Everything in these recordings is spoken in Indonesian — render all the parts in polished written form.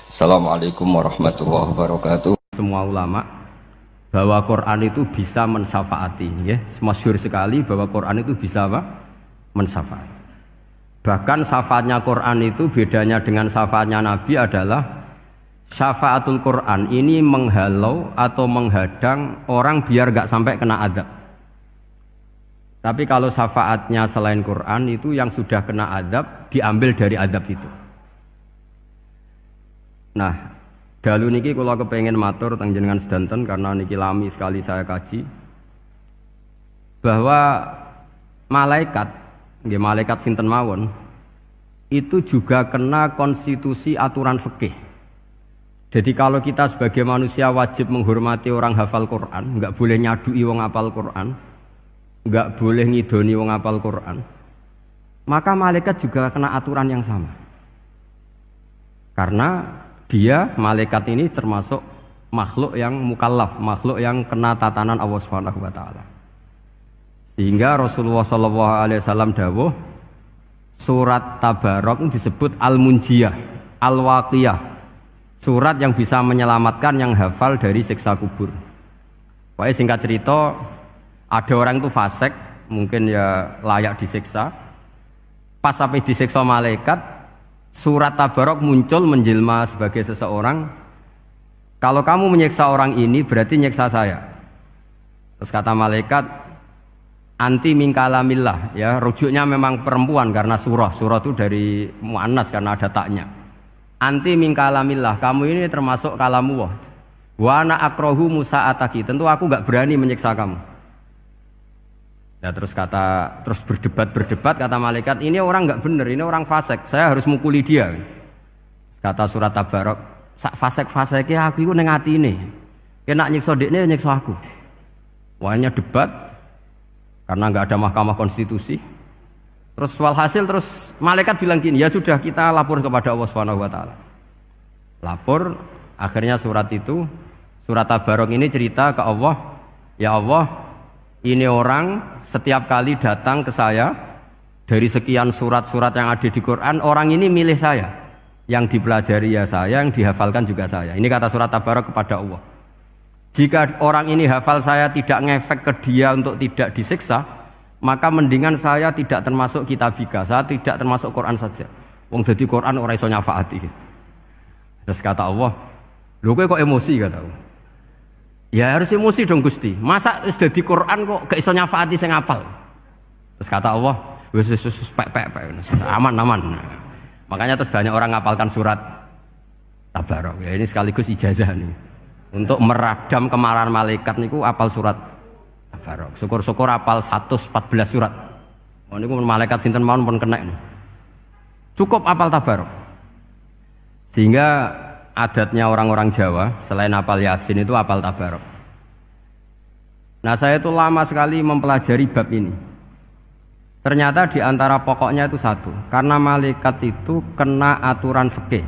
Assalamualaikum warahmatullahi wabarakatuh. Semua ulama bahwa Quran itu bisa mensyafaati, ya, masyhur sekali bahwa Quran itu bisa apa? Mensyafaati. Bahkan syafaatnya Quran itu bedanya dengan syafaatnya Nabi adalah syafaatul Quran ini menghalau atau menghadang orang biar gak sampai kena azab. Tapi kalau syafaatnya selain Quran itu yang sudah kena azab diambil dari azab itu. Nah, dalu niki kula kepengin matur teng jenengan sedanten karena niki lami sekali saya kaji bahwa malaikat, nggih malaikat sinten mawon itu juga kena konstitusi aturan fikih. Jadi kalau kita sebagai manusia wajib menghormati orang hafal Quran, nggak boleh nyadui wong hafal Quran, nggak boleh ngidoni wong hafal Quran, maka malaikat juga kena aturan yang sama. Karena dia, malaikat ini termasuk makhluk yang mukallaf, makhluk yang kena tatanan Allah Subhanahu wa taala. Sehingga Rasulullah SAW dawuh surat Tabarok disebut Al-Munjiyah, Al-Waqiyah, surat yang bisa menyelamatkan yang hafal dari siksa kubur. Pokoknya singkat cerita, ada orang itu fasik, mungkin ya layak disiksa. Pas sampai disiksa malaikat, surat Tabarok muncul menjelma sebagai seseorang. Kalau kamu menyiksa orang ini berarti nyiksa saya. Terus kata malaikat, anti min kalamillah, ya, rujuknya memang perempuan karena surah itu dari muannas karena ada taknya. Anti min kalamillah, kamu ini termasuk kalamullah. Wa ana akrahu musa'ataki, tentu aku gak berani menyiksa kamu. Ya, terus berdebat kata malaikat, ini orang nggak bener, ini orang fasik, saya harus mukuli dia. Kata surat Tabarok, sak fasik-fasiknya aku itu neng hati ini, kena nyiksa dekne nyiksa aku. Wahnya debat karena nggak ada mahkamah konstitusi. Terus walhasil terus malaikat bilang gini, ya sudah kita lapor kepada Allah Subhanahu wa taala. Lapor, akhirnya surat Tabarok ini cerita ke Allah, ya Allah, ini orang setiap kali datang ke saya dari sekian surat-surat yang ada di Quran, orang ini milih saya, yang dipelajari ya saya, yang dihafalkan juga saya. Ini kata surat Tabarok kepada Allah. Jika orang ini hafal saya tidak ngefek ke dia untuk tidak disiksa, maka mendingan saya tidak termasuk kitabika, saya tidak termasuk Quran saja. Wong jadi Quran orang iso nyafaati. Terus kata Allah, lho kowe kok emosi, kata Allah. Ya harus emosi dong Gusti. Masa sudah di Quran kok gak iso nyafaati sing ngapal. Terus kata Allah, wis pek aman. Makanya terus banyak orang ngapalkan surat Tabarok. Ya ini sekaligus ijazah nih. Untuk meradam kemarahan malaikat niku apal surat Tabarok. Syukur-syukur apal 114 surat. Oh niku malaikat sinten mawon pun kena. Cukup apal Tabarok. Sehingga adatnya orang-orang Jawa selain hafal Yasin itu hafal Tabarok. Nah, saya itu lama sekali mempelajari bab ini. Ternyata di antara pokoknya itu satu, karena malaikat itu kena aturan fikih.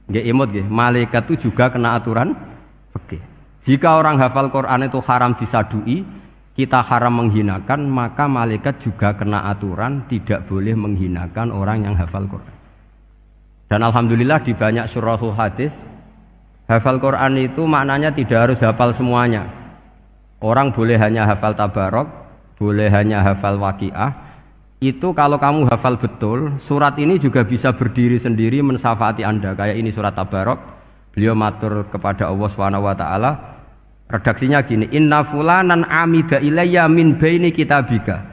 Nggih imut nggih, malaikat itu juga kena aturan fikih. Jika orang hafal Quran itu haram disadui, kita haram menghinakan, maka malaikat juga kena aturan tidak boleh menghinakan orang yang hafal Quran. Dan alhamdulillah di banyak syurahul hadis hafal Quran itu maknanya tidak harus hafal semuanya. Orang boleh hanya hafal Tabarok, boleh hanya hafal Waqiah. Itu kalau kamu hafal betul, surat ini juga bisa berdiri sendiri mensyafaati Anda. Kayak ini surat Tabarok, beliau matur kepada Allah Subhanahu wa taala. Redaksinya gini, inna fulanan amida ilayya min baini kitabika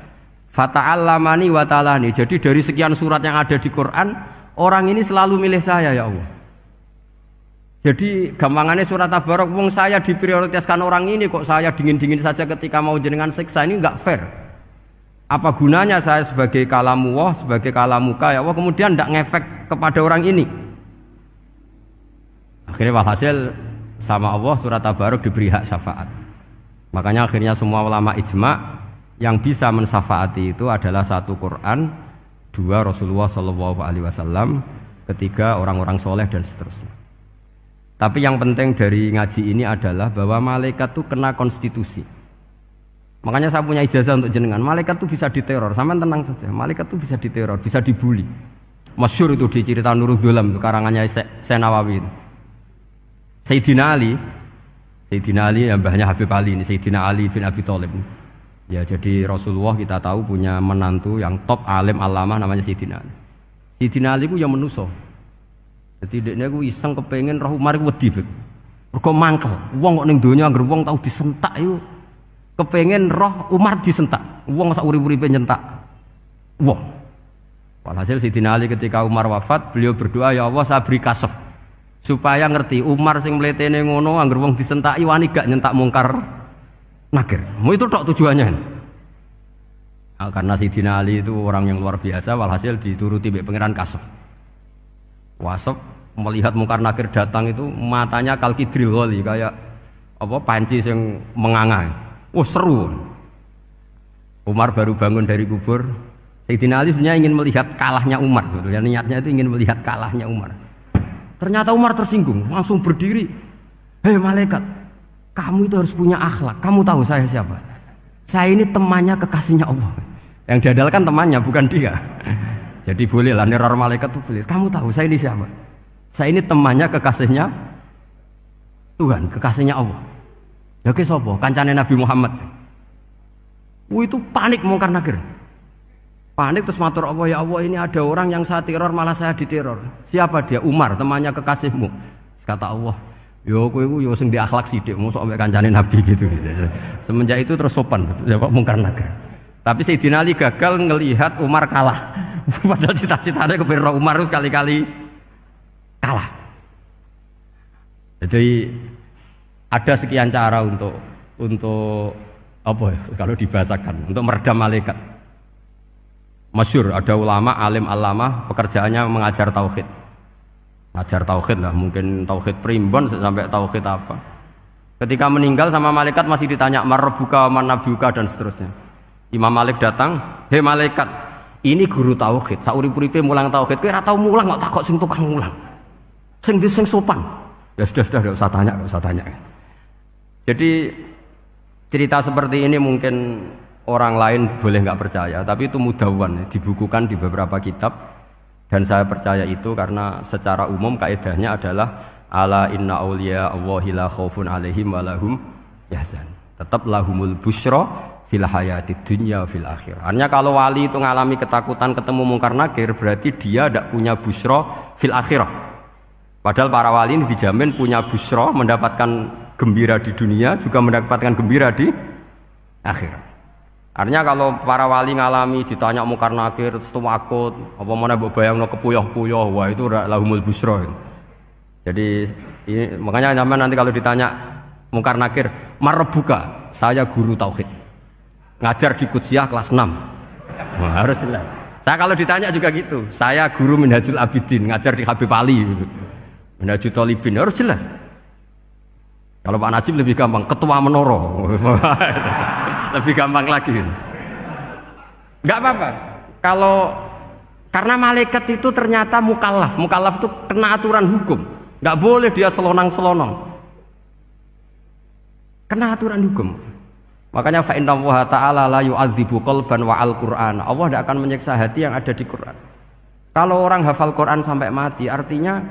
fata'allamani wa ta'alani. Jadi dari sekian surat yang ada di Quran, orang ini selalu milih saya, ya Allah. Jadi gampangannya surat Tabarok, wong saya diprioritaskan orang ini, kok saya dingin-dingin saja ketika mau jenengan siksa, ini enggak fair. Apa gunanya saya sebagai kalamullah, sebagai kalamuka, ya Allah, kemudian enggak ngefek kepada orang ini. Akhirnya walhasil sama Allah surat Tabarok diberi hak syafaat. Makanya akhirnya semua ulama ijma yang bisa mensyafaati itu adalah satu Quran, dua Rasulullah SAW, ketiga orang-orang soleh dan seterusnya. Tapi yang penting dari ngaji ini adalah bahwa malaikat itu kena konstitusi. Makanya saya punya ijazah untuk jenengan. Malaikat itu bisa diteror, sampean tenang saja. Malaikat itu bisa diteror, bisa dibully. Masyhur itu di cerita Nurul Dzolam, karangannya Syekh Nawawi. Sayyidina Ali yang mbahnya Habib Ali ini, Sayyidina Ali bin Abi Thalib. Ya jadi Rasulullah kita tahu punya menantu yang top alim alamah namanya Sayyidina Ali. Sayyidina Ali ku yang menuso. Jadi dekne ku iseng kepengen roh Umar ku wedi. Mergo mangkel. Wong kok ning donya anggere wong tau disentak iku kepengen roh Umar disentak. Wong sak urip-uripe nyentak wong. Walhasil Sayyidina Ali ketika Umar wafat, beliau berdoa, ya Allah saya beri kasef supaya ngerti Umar sing mletene ngono anggere wong disentaki wani gak nyentak mungkar nakir. Mau itu tok tujuannya. Nah, karena Sayyidina Ali itu orang yang luar biasa, walhasil dituruti mbek pangeran kasef. Wasef melihat mungkar nakir datang itu matanya kalkidril ghali kayak apa panci yang menganga. Oh seru. Umar baru bangun dari kubur. Sayyidina Ali sebenarnya ingin melihat kalahnya Umar sebetulnya, niatnya itu ingin melihat kalahnya Umar. Ternyata Umar tersinggung, langsung berdiri. Hei malaikat, kamu itu harus punya akhlak. Kamu tahu saya siapa? Saya ini temannya kekasihnya Allah. Yang diandalkan temannya bukan dia. Jadi bolehlah neror malaikat itu boleh. Kamu tahu saya ini siapa? Saya ini temannya kekasihnya Tuhan, kekasihnya Allah. Ya ke sapa? Kancane Nabi Muhammad. Itu panik mungkar nakir. Panik terus matur Allah, ya Allah ini ada orang yang saya teror malah saya diteror. Siapa dia? Umar, temannya kekasihmu. Kata Allah, yo kowe iku yo sing di akhlak sithik mosok ambek kancane Nabi gitu. Semenjak itu terus sopan jawab mungkar nakir. Tapi Sayyidina Ali gagal ngelihat Umar kalah. Padahal cita-citanya kepengin Umar sekali-kali kalah. Jadi ada sekian cara untuk apa ya, kalau dibahasakan untuk meredam malaikat. Masyhur ada ulama alim alamah pekerjaannya mengajar tauhid. Ngajar tauhid lah, mungkin tauhid primbon sampai tauhid apa. Ketika meninggal sama malaikat masih ditanya marbuka manabiuka dan seterusnya. Imam Malik datang, "Hei malaikat, ini guru tauhid, saurip-uripe mulang tauhid. Kowe ora tau mulang kok takok sing tukang mulang. Sing sopan." Ya sudah enggak usah tanya. Jadi cerita seperti ini mungkin orang lain boleh nggak percaya, tapi itu mudawwan, dibukukan di beberapa kitab, dan saya percaya itu karena secara umum kaidahnya adalah ala inna auliya Allahi la khaufun alaihim wa lahum yahzan. Tetap lahumul busyra fil hayatid dunya fil akhirah. Artinya kalau wali itu ngalami ketakutan ketemu mungkar nakir, berarti dia tidak punya busyra fil akhirah. Padahal para wali ini dijamin punya busyra, mendapatkan gembira di dunia, juga mendapatkan gembira di akhirat. Artinya kalau para wali ngalami ditanya mungkar nakir terus takut, apa mana mbok bayangno kepuyah-puyah, wah itu lahumul busyra. Jadi ini, makanya zaman nanti kalau ditanya mungkar nakir, marbuka, saya guru tauhid. Ngajar di Qudsiyah kelas 6. Wah, harus jelas. Saya kalau ditanya juga gitu, saya guru Minhajul Abidin, ngajar di Habib Ali. Minhajul Thalibin, harus jelas. Kalau Pak Najib lebih gampang, ketua menoro. Lebih gampang lagi. Enggak apa-apa. Kalau karena malaikat itu ternyata mukallaf. Mukallaf itu kena aturan hukum. Enggak boleh dia selonang-selonong. Kena aturan hukum. Makanya fa innallaha ta'ala la yu'adzibu qalban wa al-Qur'an. Allah tidak akan menyiksa hati yang ada di Quran. Kalau orang hafal Quran sampai mati, artinya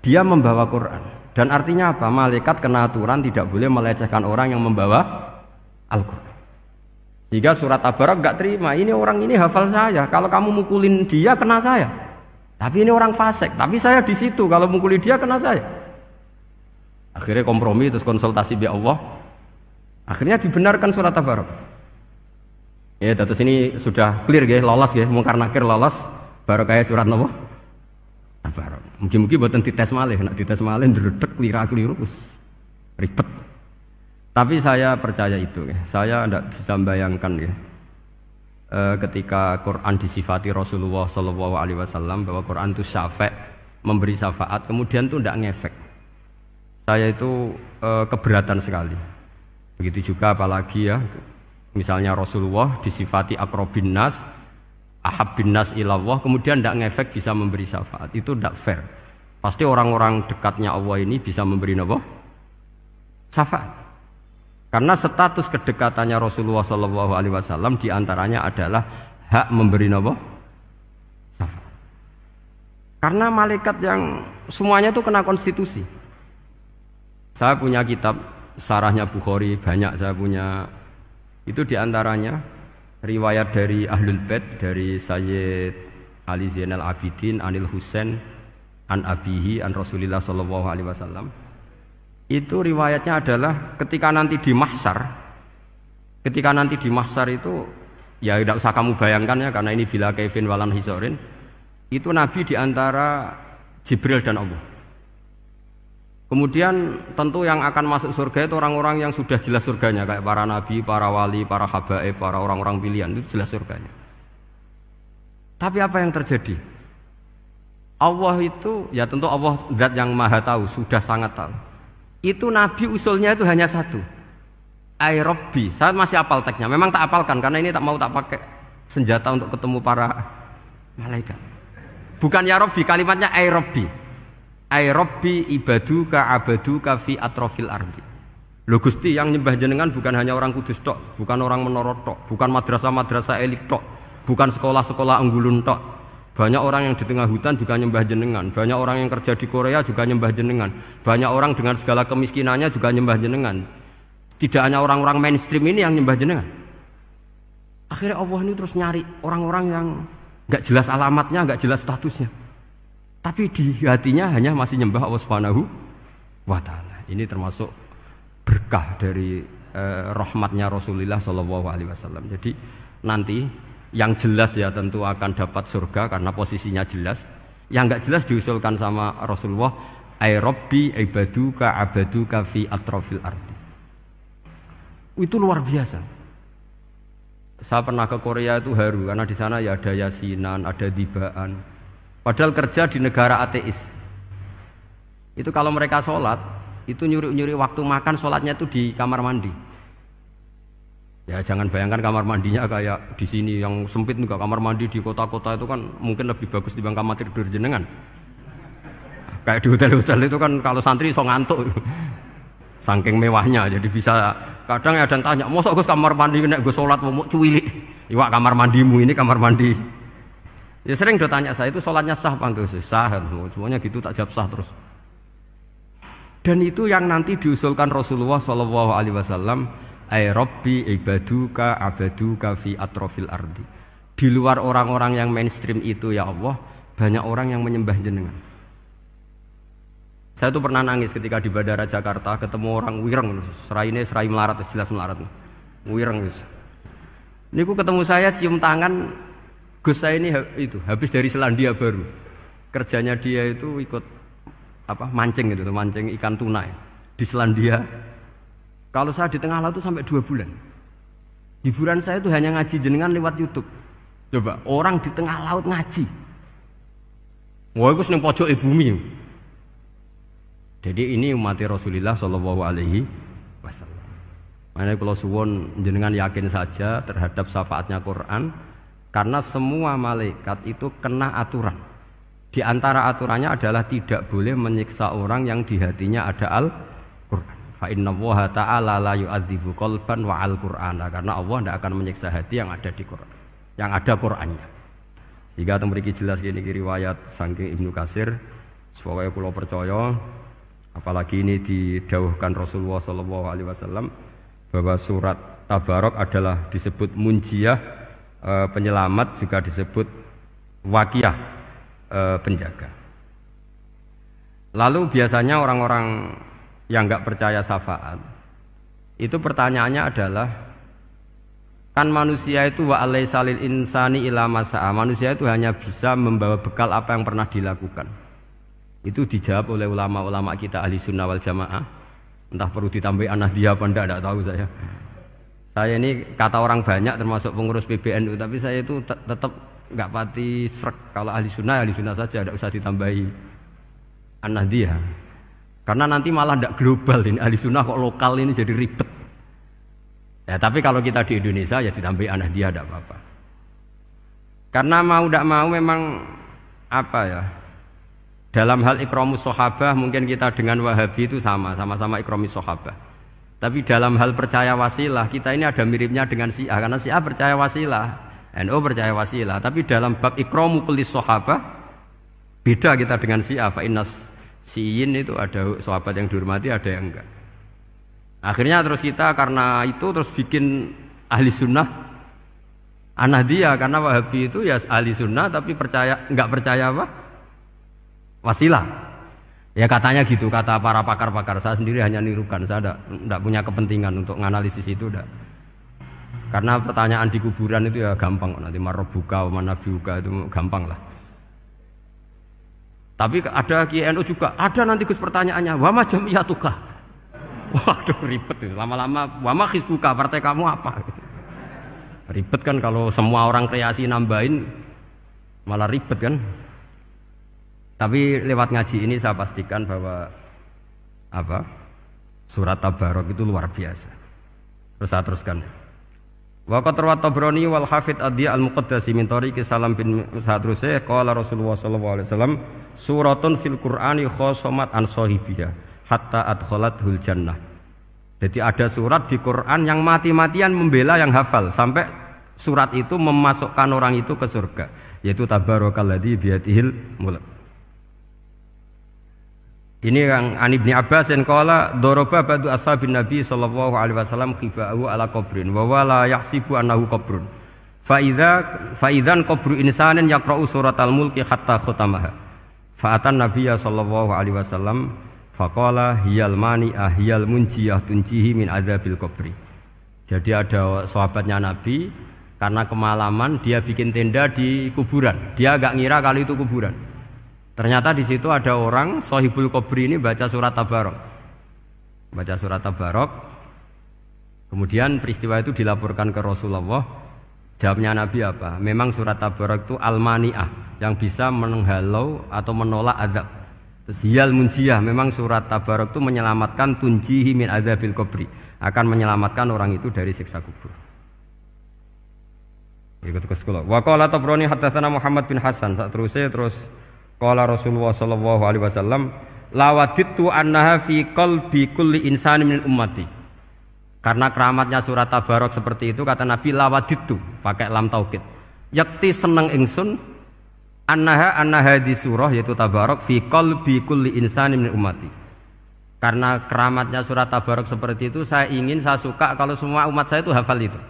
dia membawa Quran. Dan artinya apa? Malaikat kena aturan tidak boleh melecehkan orang yang membawa Al-Quran. Jika surat Tabarak nggak terima, ini orang ini hafal saya. Kalau kamu mukulin dia kena saya. Tapi ini orang fasik. Tapi saya di situ. Kalau mukuli dia kena saya. Akhirnya kompromi terus konsultasi bi Allah. Akhirnya dibenarkan surat Tabarak. Ya, terus ini sudah clear ya, lolos ya, mungkar nakir lolos. Baru kayak surat Nabi Tabarak. Mungkin-mungkin buatan dites malih, nak dites malih ndredeg keliru ribet. Tapi saya percaya itu ya. Saya tidak bisa membayangkan ya. Ketika Quran disifati Rasulullah SAW bahwa Quran itu syafa', memberi syafaat, kemudian itu tidak ngefek. Saya itu keberatan sekali. Begitu juga apalagi ya, misalnya Rasulullah disifati aqrabin nas, ahabbin nas ilallah, kemudian tidak ngefek bisa memberi syafaat. Itu tidak fair. Pasti orang-orang dekatnya Allah ini bisa memberi apa? Syafaat. Karena status kedekatannya Rasulullah SAW diantaranya adalah hak memberi apa? Syafaat. Karena malaikat yang semuanya itu kena konstitusi. Saya punya kitab Syarahnya Bukhari banyak saya punya. Itu diantaranya riwayat dari Ahlul Bait dari Sayyid Ali Zainal Abidin Anil Husain an abihi an Rasulillah sallallahu alaihi wasallam. Itu riwayatnya adalah ketika nanti di mahsyar itu ya tidak usah kamu bayangkan ya karena ini bila kaifin walan hisorin. Itu Nabi diantara Jibril dan Allah. Kemudian tentu yang akan masuk surga itu orang-orang yang sudah jelas surganya kayak para nabi, para wali, para habaib, para orang-orang pilihan itu jelas surganya. Tapi apa yang terjadi? Allah itu ya tentu Allah zat yang maha tahu, sudah sangat tahu. Itu nabi usulnya itu hanya satu. Ai Rabbi. Saya masih hafal teksnya. Memang tak hafalkan karena ini tak mau tak pakai senjata untuk ketemu para malaikat. Bukan ya Rabbi, kalimatnya ai Rabbi. Ai Rabbi ibaduka abaduka fi atrofil ardi. Lho Gusti yang nyembah jenengan bukan hanya orang Kudus tok, bukan orang Menara tok, bukan madrasah-madrasah elit tok, bukan sekolah-sekolah Anggulun tok. Banyak orang yang di tengah hutan juga nyembah jenengan, banyak orang yang kerja di Korea juga nyembah jenengan, banyak orang dengan segala kemiskinannya juga nyembah jenengan. Tidak hanya orang-orang mainstream ini yang nyembah jenengan. Akhirnya Allah ini terus nyari orang-orang yang enggak jelas alamatnya, enggak jelas statusnya. Tapi di hatinya hanya masih nyembah Allah Subhanahu wa taala. Ini termasuk berkah dari rahmatnya Rasulullah sallallahu alaihi wasallam. Jadi nanti yang jelas ya tentu akan dapat surga karena posisinya jelas. Yang enggak jelas diusulkan sama Rasulullah, ai Rabbi ibaduka abaduka fi atrofil ardi. Itu luar biasa. Saya pernah ke Korea itu haru karena di sana ya ada yasinan, ada dibaan. Padahal kerja di negara ateis. Itu kalau mereka sholat, itu nyuri-nyuri waktu makan sholatnya itu di kamar mandi. Ya jangan bayangkan kamar mandinya kayak di sini yang sempit juga. Kamar mandi di kota-kota itu kan mungkin lebih bagus dibanding kamar tidur jenengan. Kayak di hotel-hotel itu kan kalau santri so ngantuk. Saking mewahnya, jadi bisa kadang ada yang tanya, mosok Gus kamar mandi nek gue sholat mau cuwilik. Iwak kamar mandimu ini kamar mandi. Ya sering do tanya saya itu sholatnya sah apa enggak? Sah, semuanya gitu tak jawab sah terus. Dan itu yang nanti diusulkan Rasulullah Shallallahu Alaihi Wasallam, ai Rabbi ibaduka abaduka fi atrofil ardi. Di luar orang-orang yang mainstream itu ya Allah, banyak orang yang menyembah jenengan. Saya tuh pernah nangis ketika di Bandara Jakarta ketemu orang wireng, serai melarat, jelas melarat, wireng. Ini ku ketemu saya cium tangan. Gus saya ini itu habis dari Selandia Baru. Kerjanya dia itu ikut mancing gitu, mancing ikan tuna ya, di Selandia. Kalau saya di tengah laut itu sampai 2 bulan. Hiburan saya itu hanya ngaji jenengan lewat YouTube. Coba orang di tengah laut ngaji. Wah, itu seneng pojok bumi. Jadi ini umat Rasulullah Shallallahu Alaihi Wasallam. Makanya kalau suwon jenengan yakin saja terhadap syafaatnya Quran. Karena semua malaikat itu kena aturan. Di antara aturannya adalah tidak boleh menyiksa orang yang di hatinya ada Al-Quran. Fa innallaha ta'ala la yu'adzibu qalban wa al-Qur'ana. Karena Allah tidak akan menyiksa hati yang ada di Quran, yang ada Qurannya. Sehingga memiliki jelas gini riwayat saking Ibnu Katsir. Supaya kula percaya, apalagi ini didhawuhkan Rasulullah Shallallahu Alaihi Wasallam bahwa surat Tabarok adalah disebut munjiyah. Penyelamat juga disebut wakiyah, penjaga. Lalu biasanya orang-orang yang enggak percaya syafaat itu pertanyaannya adalah kan manusia itu wa alaisa lil insani ila masa'a, manusia itu hanya bisa membawa bekal apa yang pernah dilakukan. Itu dijawab oleh ulama-ulama kita ahli sunnah wal jamaah. Entah perlu ditambah anahdiah apa enggak tahu saya. Saya ini kata orang banyak termasuk pengurus PBNU, tapi saya itu tetap nggak pati srek. Kalau ahli sunnah saja, tidak usah ditambahi an-nahdiyah. Karena nanti malah tidak global ini ahli sunnah kok lokal ini jadi ribet. Ya tapi kalau kita di Indonesia ya ditambahi an-nahdiyah tidak apa-apa. Karena mau tidak mau memang apa ya? Dalam hal ikramus sahabah mungkin kita dengan Wahabi itu sama-sama ikramus sahabah. Tapi dalam hal percaya wasilah kita ini ada miripnya dengan Syiah karena Syiah percaya wasilah, NU percaya wasilah. Tapi dalam bab ikramu kulli sahabah beda kita dengan Syiah. Fa innas Siyin itu ada sahabat yang dihormati, ada yang enggak. Akhirnya terus kita karena itu terus bikin ahli sunnah An-Nahdiyah, karena Wahabi itu ya ahli sunnah tapi enggak percaya apa? Wasilah. Ya katanya gitu, kata para pakar-pakar. Saya sendiri hanya nirukan, saya enggak punya kepentingan untuk menganalisis itu enggak. Karena pertanyaan di kuburan itu ya gampang, nanti marobuka, manabiuka itu gampang lah. Tapi ada KNU juga, ada nanti Gus pertanyaannya, wama jamiyatuka. Waduh ribet itu, lama-lama wama hizbuka, partai kamu apa? Ribet kan kalau semua orang kreasi nambahin, malah ribet kan. Tapi lewat ngaji ini saya pastikan bahwa apa? Surat Tabarok itu luar biasa. Terus saya teruskan. Wa qad rawat Tabrani wal Hafidz Ad-Diya al-Muqaddasi min tariqi Salam bin Sadruse qala Rasulullah sallallahu alaihi wasallam suratun fil Qur'ani khosomat an sahibiha hatta adkhalathul jannah. Jadi ada surat di Quran yang mati-matian membela yang hafal sampai surat itu memasukkan orang itu ke surga, yaitu tabarakalladzi biyadihil mulk. Ini yang An Ibnu Abbas yang qala daraba ba'du ashabin Nabi sallallahu alaihi wasallam khiba'u ala qabrin wa wala yahsibu annahu qabrun. Fa idzan qabru insanin yaqra'u suratal mulki hatta khatamaha. Fa atan Nabiyya sallallahu alaihi wasallam faqala hiyal mani'ah hiyal munjiyah tunjihi min adzabil qabri. Jadi ada sahabatnya Nabi karena kemalaman dia bikin tenda di kuburan. Dia enggak ngira kalau itu kuburan. Ternyata di situ ada orang Sohibul Qabri ini baca surat Tabarok. Baca surat Tabarok. Kemudian peristiwa itu dilaporkan ke Rasulullah. Jawabnya Nabi apa? Memang surat Tabarok itu al-mani'ah, yang bisa menghalau atau menolak azab. Terus hiyal munjiyah, memang surat Tabarok itu menyelamatkan tunjihi min adzabil qabri, akan menyelamatkan orang itu dari siksa kubur. Ikut ke sekolah. Wa qala Tabrani haddatsana Muhammad bin Hasan. Terus qala Rasulullah sallallahu alaihi wasallam lawadittu annaha fi qalbi kulli insani min ummati. Karena keramatnya surat Tabarok seperti itu, kata Nabi lawadittu pakai lam taukid. Yakti seneng ingsun annaha di surah yaitu Tabarok fi qalbi kulli insani min ummati. Karena keramatnya surat Tabarok seperti itu, saya suka kalau semua umat saya itu hafal itu.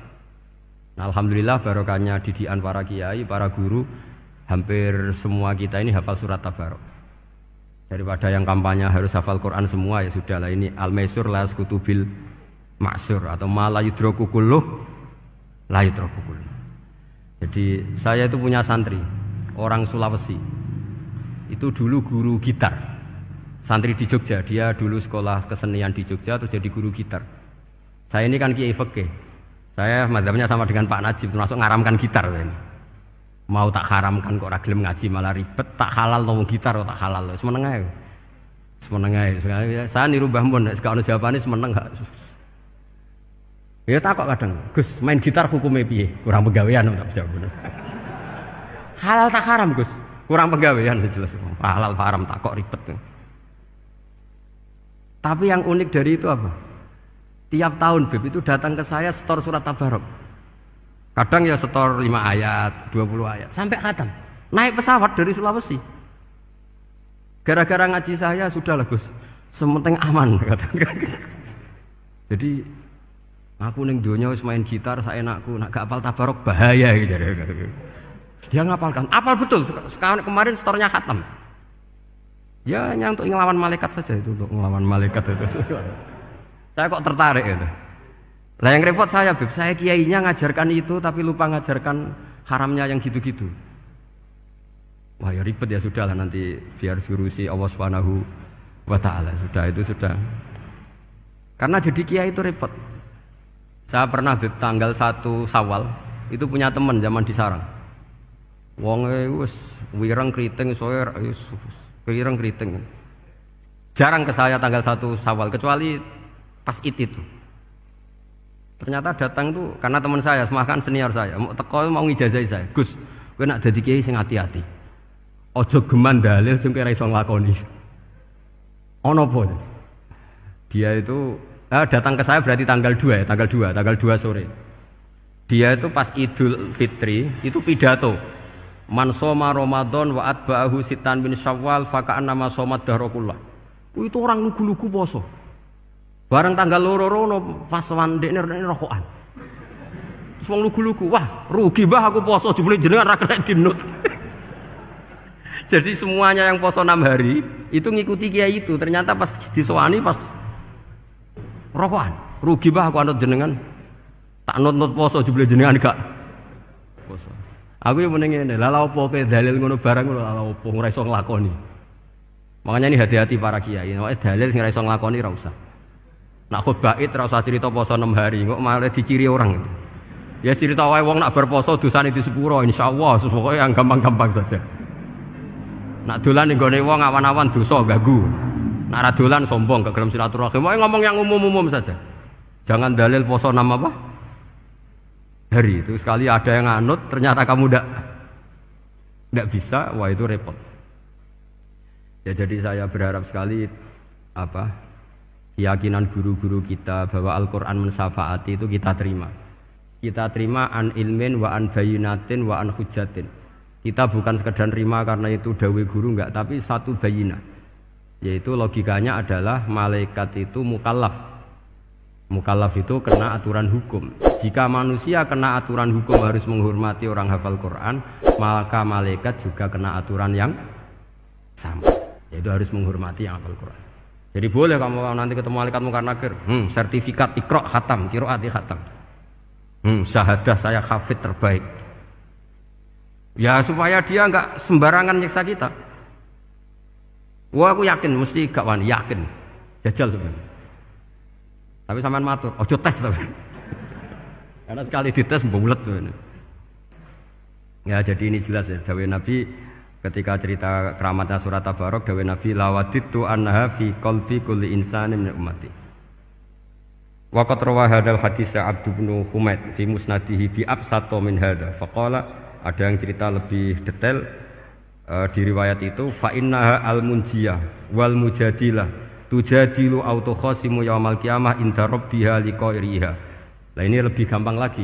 Nah, alhamdulillah barokahnya didikan para kiai, para guru, hampir semua kita ini hafal surat Tabarok. Daripada yang kampanye harus hafal Quran semua, ya sudahlah, ini al-maisur la yasqutubil ma'sur atau ma la yudraku kulluh la yudraku kulluh. Jadi saya itu punya santri orang Sulawesi. Itu dulu guru gitar. Santri di Jogja, dia dulu sekolah kesenian di Jogja terus jadi guru gitar. Saya ini kan kiai fikih. Saya mazhabnya sama dengan Pak Najib, termasuk ngaramkan gitar saya ini. Mau tak haramkan kok ora gelem ngaji malah ribet, tak halal ngomong gitar kok tak halal. Semeneng ae. Semeneng ae. Saya niru Mbah Mun, nek ono jawabane semeneng gak. Ya takok kadang, Gus, main gitar hukumnya piye? Kurang pegawean tak jawab. Halal tak haram, Gus? Kurang pegawean sejelas. Halal haram takok ribet. Tapi yang unik dari itu apa? Tiap tahun Beb itu datang ke saya setor surat Tabarok. Kadang ya setor 5 ayat, 20 ayat, sampai khatam. Naik pesawat dari Sulawesi. Gara-gara ngaji saya, sudahlah Gus, sementing aman. Jadi, aku ning donya wis main gitar, saya enakku, nak gak apal Tabarok bahaya. Gitu. Dia ngapalkan, apal betul. Sekarang kemarin setornya khatam. Ya hanya untuk ngelawan malaikat saja itu, untuk ngelawan malaikat itu. Saya kok tertarik gitu. Lah yang repot saya, Beb, saya kiainya ngajarkan itu tapi lupa ngajarkan haramnya yang gitu-gitu. Wah ya ribet ya, sudahlah nanti biar diurusi Allah Subhanahu wa taala. Sudah itu sudah. Karena jadi kiai itu repot. Saya pernah Beb tanggal 1 Syawal itu punya teman zaman di Sarang. Wonge wis wireng kriting soe wis wireng kriting. Jarang ke saya tanggal 1 Syawal kecuali pas itu. Ternyata datang tuh karena teman saya, semakan senior saya, mau ngijazah saya. Gus, kowe nak dadi kiai sing hati-hati. Aja geman dalil sing kira iso nglakoni. Ono apa? Dia itu datang ke saya berarti tanggal 2 ya, tanggal 2 sore. Dia itu pas Idul Fitri itu pidato Man shoma Ramadan wa atba'ahu sitan min Syawal fa ka'annama shoma dahra kullah. Itu orang lugu-lugu poso. Bareng tanggal loro-loro pas wandekne rokokan. Wong lugu-lugu, wah rugi bah aku poso jebule jenengan ra kena dinut. Jadi semuanya yang poso 6 hari itu ngikuti kiai itu. Ternyata pas disowani pas rokokan, rugi bah aku anut jenengan. Tak nut-nut poso jebule jenengan gak poso. Aku yang mending ngene, lha opo kowe dalil ngono barang ngono lha opo ora iso nglakoni. Makanya ini hati-hati para kiai, nek dalil sing ora iso nglakoni ora usah. Nak khutbah Id ora usah cerita poso 6 hari, kok malah diciri orang. Ya cerita wae wong nak berposo dosane di sepuro insyaallah, pokoke yang gampang-gampang saja. Nak dolan ning gone wong awan-awan dosa ganggu. Nak ra dolan sombong gak gelem silaturahim. Wae ngomong yang umum-umum saja. Jangan dalil poso 6 apa? Hari itu sekali ada yang nganut ternyata kamu tidak bisa, wah itu repot. Ya jadi saya berharap sekali keyakinan guru-guru kita bahwa Al-Quran mensyafaati itu kita terima. Kita terima an ilmin wa an bayinatin wa an hujatin. Kita bukan sekedar terima karena itu dawai guru enggak, tapi satu bayinah. Yaitu logikanya adalah malaikat itu mukallaf. Mukallaf itu kena aturan hukum. Jika manusia kena aturan hukum harus menghormati orang hafal Quran, maka malaikat juga kena aturan yang sama, yaitu harus menghormati yang hafal Quran. Jadi boleh kamu nanti ketemu malaikat mungkar nakir, sertifikat Iqra khatam, qiraati khatam. Syahadah saya hafid terbaik. Ya supaya dia enggak sembarangan nyiksa kita. Wah aku yakin mesti gak wani, yakin. Jajal sebenarnya. Tapi sampean matur, ojo tes tapi. Karena sekali dites bulet tuh ini. Ya jadi ini jelas ya dawuh Nabi ketika cerita keramatnya surat Tabarok, dawuh Nabi lawaditu annaha fi qalbi kulli insanin min ummati. Wa qad rawa hadzal hadits Abd bin Humaid fi musnadihi bi absata min hadza. Faqala ada yang cerita lebih detail di riwayat itu fa innaha al-munjiyah wal mujadilah tujadilu autokhosimu yaumal qiyamah inda rabbiha liqairiha. Nah ini lebih gampang lagi.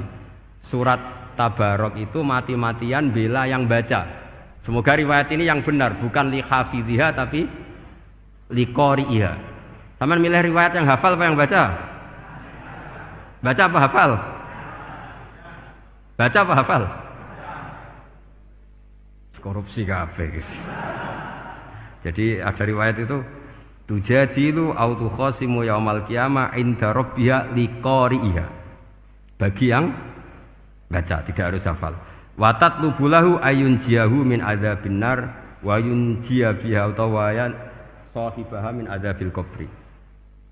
Surat Tabarok itu mati-matian bela yang baca. Semoga riwayat ini yang benar, bukan li hafidhiha tapi liqairiha. Sama milih riwayat yang hafal apa yang baca? Baca apa hafal? Baca apa hafal? Korupsi kabeh. Jadi ada riwayat itu tujadilu autu khosimu yaumal qiyamah inda rabbiha liqari'iha. Bagi yang baca tidak harus hafal. Wa tatlubulahu ayun jiyahu min adzabin nar wa yunjiya biha utawayan sahibaha min adzabil qabri.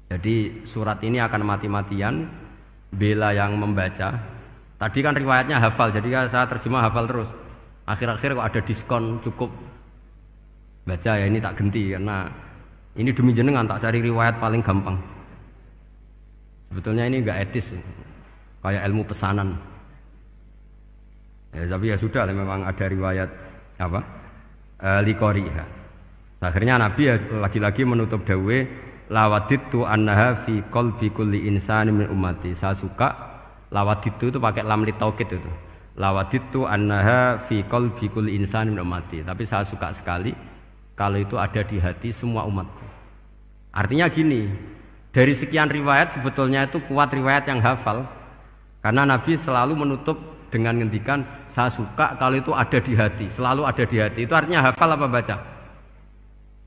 Jadi surat ini akan mati-matian bela yang membaca. Tadi kan riwayatnya hafal, jadi saya terjemah hafal terus. Akhir-akhir kok ada diskon cukup baca ya ini tak ganti karena ini demi jenengan tak cari riwayat paling gampang. Sebetulnya ini enggak etis, kayak ilmu pesanan. Ya, tapi ya sudah, memang ada riwayat apa? Liqariha. Akhirnya Nabi ya lagi-lagi menutup dawe lawaditu annaha fi qalbi kulli insani min ummati. Saya suka lawaditu itu pakai lam li taukid itu. Lawaditu annaha fi qalbi kulli insani min ummati. Tapi saya suka sekali kalau itu ada di hati semua umatku. Artinya gini, dari sekian riwayat sebetulnya itu kuat riwayat yang hafal. Karena Nabi selalu menutup dengan ngendikan saya suka kalau itu ada di hati, selalu ada di hati. Itu artinya hafal apa baca?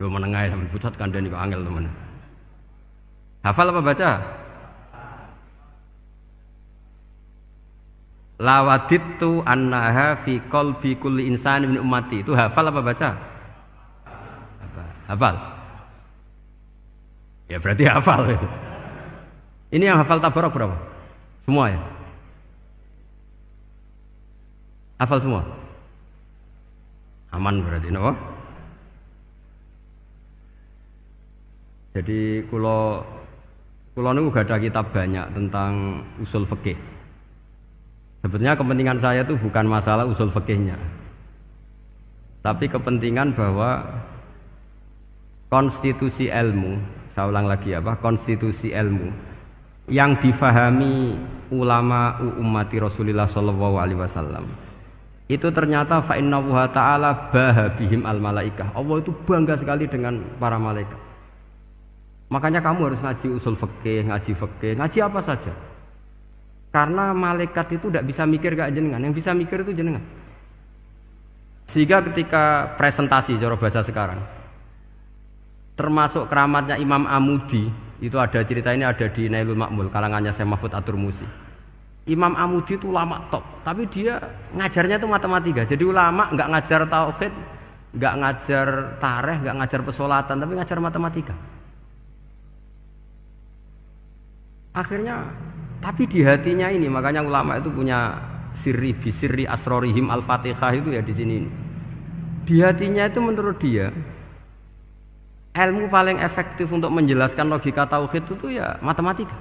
Yo menengai sampe pucat kandhani kok angel teman. Hafal apa baca? Lawaditu annaha fi qalbi kulli insani min ummati. Itu hafal apa baca? Hafal. Ya berarti hafal. Ini yang hafal Tabarok berapa? Semua ya? Hafal semua? Aman berarti, no? Jadi kalau niku gak ada kitab banyak tentang usul fikih. Sebetulnya kepentingan saya itu bukan masalah usul fikihnya, tapi kepentingan bahwa konstitusi ilmu, saya ulang lagi apa? Konstitusi ilmu yang difahami ulama ummati Rasulullah sallallahu alaihi wasallam itu ternyata fa innahu ta'ala bahabihim al malaikah. Allah itu bangga sekali dengan para malaikat. Makanya kamu harus ngaji usul fikih, ngaji apa saja. Karena malaikat itu tidak bisa mikir kayak jenengan, yang bisa mikir itu jenengan. Sehingga ketika presentasi cara bahasa sekarang, termasuk keramatnya Imam Amudi, itu ada cerita ini ada di Nailul Ma'mul kalangannya Syekh Mahfud At-Turmusi. Imam Amudi itu ulama top, tapi dia ngajarnya itu matematika. Jadi ulama nggak ngajar tauhid, nggak ngajar tarikh, nggak ngajar pesolatan, tapi ngajar matematika. Akhirnya, tapi di hatinya ini, makanya ulama itu punya bisirri asrorihim al-fatihah itu ya di sini. Di hatinya itu menurut dia, ilmu paling efektif untuk menjelaskan logika tauhid itu ya matematika.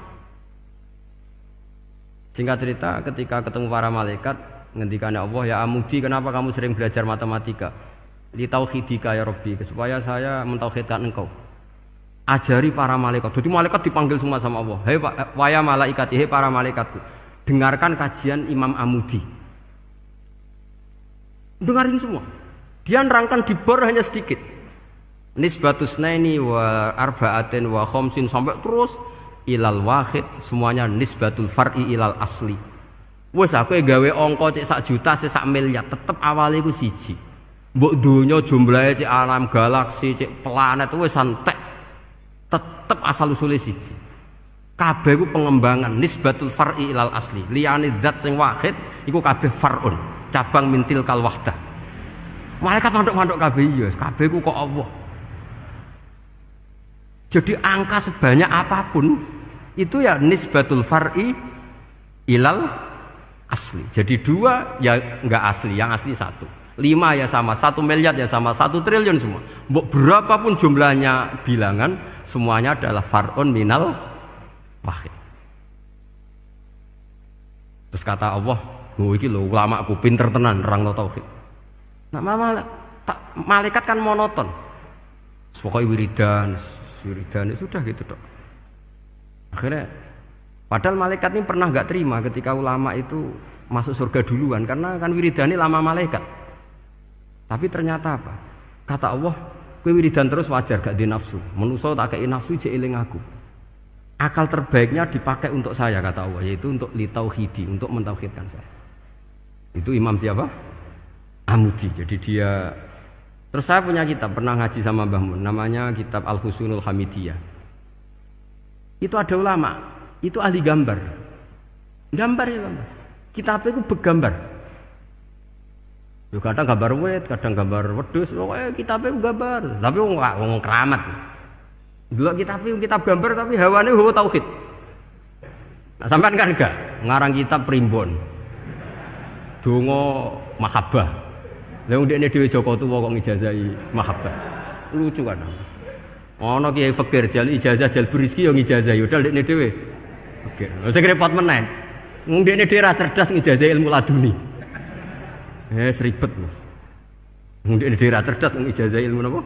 Singkat cerita, ketika ketemu para malaikat, ngendikannya Allah, ya Amudi, kenapa kamu sering belajar matematika? Li tauhidika ya Rabbi, supaya saya mentauhidkan engkau. Ajari para malaikat. Jadi malaikat dipanggil semua sama Allah. Hei waya malaikat, hei para malaikatku, dengarkan kajian Imam Amudi. Dengarin semua. Dia nerangkan di bor hanya sedikit. Nisbatus naini wa arba'atin wa khamsin sampai terus ilal wahid, semuanya nisbatul far'i ilal asli. Wes aku gawe angka cek 1 juta cek 1 miliar, tetep awalnya iku siji. Mbok donya jumlahe cek alam galaksi cek planet wes santek, tetep asal usule siji. Kabeh iku pengembangan nisbatul far'i ilal asli. Liyane zat sing wahid iku kabeh far'un, cabang mintil kal wahdah. Malaikat manduk-manduk kabeh ya, kabeh iku kok Allah. Jadi angka sebanyak apapun itu ya nisbatul far'i ilal asli. Jadi 2 ya enggak asli, yang asli 1. 5 ya sama, 1 miliar ya sama, 1 triliun semua. Berapapun jumlahnya bilangan, semuanya adalah far'un minal wahid. Terus kata Allah, "Oh iki lho ulama aku pinter tenan nerangno tauhid." Nah, malaikat kan monoton. Pokoknya wiridan sudah gitu dok. Akhirnya padahal malaikat ini pernah nggak terima ketika ulama itu masuk surga duluan, karena kan wiridani lama malaikat. Tapi ternyata apa? Kata Allah, kowe wiridan terus wajar gak di nafsu. Manusa tak kei nafsu jek eling aku. Akal terbaiknya dipakai untuk saya, kata Allah, yaitu untuk litauhidi, untuk mentauhidkan saya. Itu imam siapa? Amudi. Jadi dia. Terus saya punya kitab, pernah ngaji sama Mbah Mun, namanya kitab Al-Husunul Hamidiyah. Itu ada ulama, itu ahli gambar. Gambar ya gambar. Kitabnya itu bergambar. Yo kadang gambar wet, kadang gambar wedhus, pokoknya kitabnya gambar. Tapi wong keramat. Dulu kitab gambar tapi hawane hawa tauhid. Nah, sampean kan enggak ngarang kitab primbon. Donga mahabbah. Lah ndekne dhewe Joko tuwa kok ngijazahi mahabbah. Lucu kan. Ana kiai fakir jal ijazah jal rezeki yo ngijazahi padahal ndekne dhewe. Oke, sing repot meneh. Wong ndekne dhewe ra cerdas ngijazahi ilmu laduni. Ribet. Wong ndekne dhewe ra cerdas ngijazahi ilmu napa?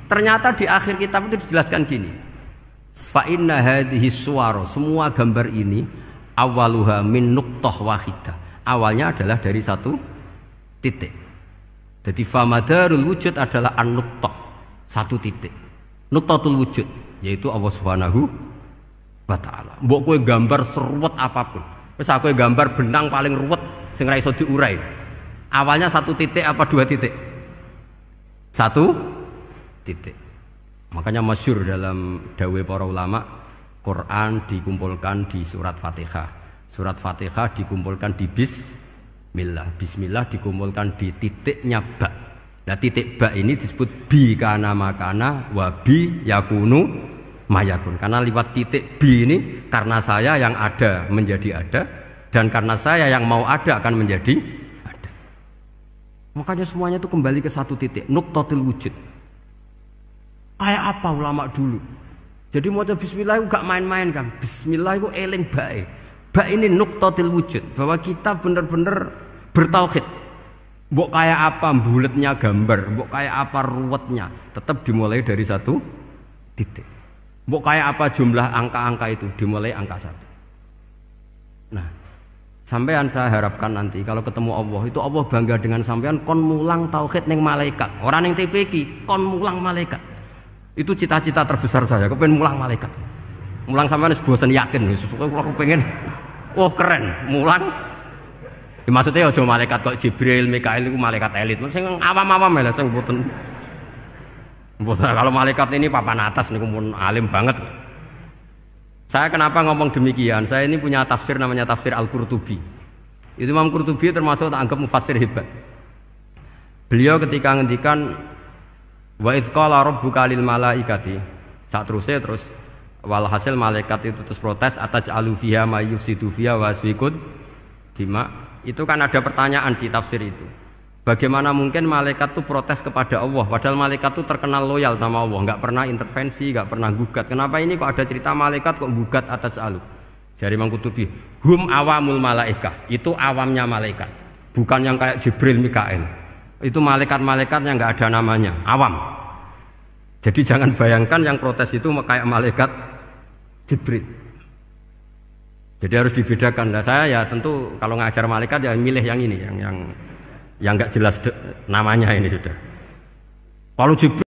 Ternyata di akhir kitab itu dijelaskan gini. Fa inna hadhihi suwara, semua gambar ini awaluha min nuqtah wahidah. Awalnya adalah dari 1 titik. Jadi famadarul wujud adalah an-nuqtah, 1 titik. Nuqtatul wujud yaitu Allah Subhanahu wa taala. Mbok kowe gambar seruwet apapun. Wis aku gambar benang paling ruwet sing ra iso diurai. Awalnya 1 titik apa 2 titik? 1 titik. Makanya masyhur dalam dawuh para ulama, Quran dikumpulkan di surat Fatihah. Surat Fatihah dikumpulkan di bismillah. Bismillah dikumpulkan di titiknya ba. Nah titik ba ini disebut bi kana makana wa bi yakunu mayakun. Karena lewat titik bi ini, karena saya yang ada menjadi ada, dan karena saya yang mau ada akan menjadi ada. Makanya semuanya itu kembali ke 1 titik, nuqtatul wujud. Kayak apa ulama dulu? Jadi mau bismillah itu gak main-main kan. Bismillah itu eling bae. Ba ini nuqtatil wujud, bahwa kita benar-benar bertauhid. Mbok kayak apa buletnya gambar, mbok kayak apa ruwetnya, tetap dimulai dari 1 titik. Mbok kayak apa jumlah angka-angka itu, dimulai angka 1. Nah, Sampean saya harapkan nanti kalau ketemu Allah itu Allah bangga dengan sampean kon mulang tauhid ning malaikat. Orang ning TPQ kon mulang malaikat. Itu cita-cita terbesar saya, kepengen mulang malaikat. Mulang sampean wis bosen yakin wis aku pengen oh keren, mulang. Ya, maksudnya aja malaikat kok Jibril, Mikail itu malaikat elit. Sing awam-awam ya sing mboten. Mboten kalau malaikat ini papan atas niku pun alim banget. Saya kenapa ngomong demikian? Saya ini punya tafsir namanya tafsir Al-Qurtubi. Itu Imam Qurtubi termasuk tak anggap mufassir hebat. Beliau ketika ngendikan wa idz qala rabbuka lil malaikati, saat terus walhasil malaikat itu terus protes ataj'alu fiha may yufsidu fiha wa yasfikud dima. Itu kan ada pertanyaan di tafsir itu. Bagaimana mungkin malaikat itu protes kepada Allah, padahal malaikat itu terkenal loyal sama Allah, nggak pernah intervensi, nggak pernah gugat. Kenapa ini kok ada cerita malaikat kok gugat atas alu? Dari Imam Qurtubi, hum awamul malaikah, itu awamnya malaikat, bukan yang kayak Jibril, Mikail. Itu malaikat-malaikat yang nggak ada namanya, awam. Jadi jangan bayangkan yang protes itu kayak malaikat Jibril. Jadi harus dibedakan. Nah, saya ya tentu kalau ngajar malaikat ya milih yang ini, yang nggak jelas namanya ini sudah. Kalau Jibril